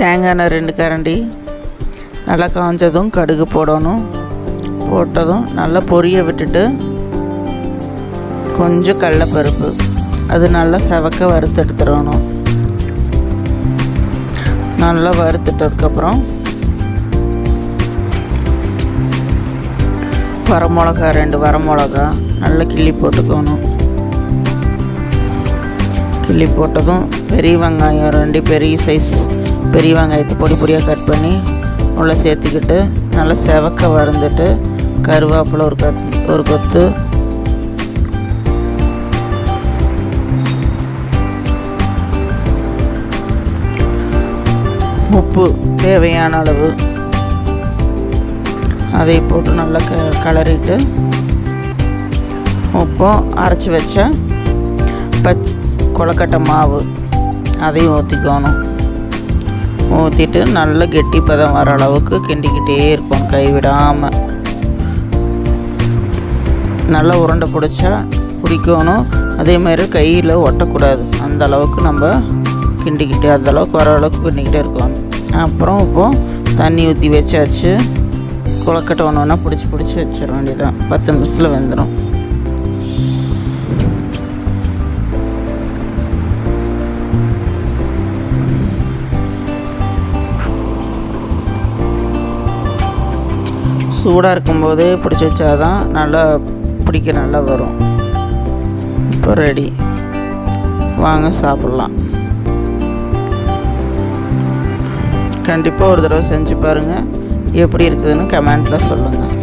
தேங்காய் எண்ணெய் 2 கரண்டி. நல்லா காஞ்சதும் கடுகு போடணும். போட்டதும் நல்லா பொரிய விட்டுட்டு கொஞ்சம் கடலைப்பருப்பு அது நல்லா செவக்க வறுத்து எடுத்துடணும். நல்லா வறுத்துட்டதுக்கப்புறம் வரமிளகா 2 வரமிளகா நல்லா கிள்ளி போட்டுக்கணும். கிள்ளி போட்டதும் பெரிய வெங்காயம் 2 பெரிய சைஸ் பெரிய வெங்காயத்தை பொடி பொடியாக கட் பண்ணி உள்ளே சேர்த்துக்கிட்டு நல்லா செவக்க வறுந்துட்டு கருவேப்பிலை ஒரு கொத்து, உப்பு தேவையான அளவு அதை போட்டு நல்லா கலரிட்டு உப்பும் அரைச்சி வச்ச கொழுக்கட்டை மாவு அதையும் ஊற்றிக்கணும். ஊற்றிட்டு நல்லா கெட்டி பதம் வர அளவுக்கு கிண்டிக்கிட்டே இருக்கும் கைவிடாமல். நல்லா உருண்டை பிடிக்கணும். அதேமாதிரி கையில் ஒட்டக்கூடாது. அந்த அளவுக்கு நம்ம கிண்டிக்கிட்டே அந்த அளவுக்கு வர அளவுக்கு கிண்டிக்கிட்டே இருக்கணும். அப்புறம் இப்போது தண்ணி ஊற்றி வச்சாச்சு. கொழுக்கட்டை ஒன்று ஒன்றா பிடிச்சி வச்சிட வேண்டியதான். 10 நிமிஷத்தில் வெந்துடும். சூடாக இருக்கும்போதே பிடிச்சி வச்சாதான் நல்லா நல்லா வரும். இப்போ ரெடி, வாங்க சாப்பிட்லாம். கண்டிப்பாக ஒரு தடவை செஞ்சு பாருங்கள். எப்படி இருக்குதுன்னு கமெண்ட்டில் சொல்லுங்கள்.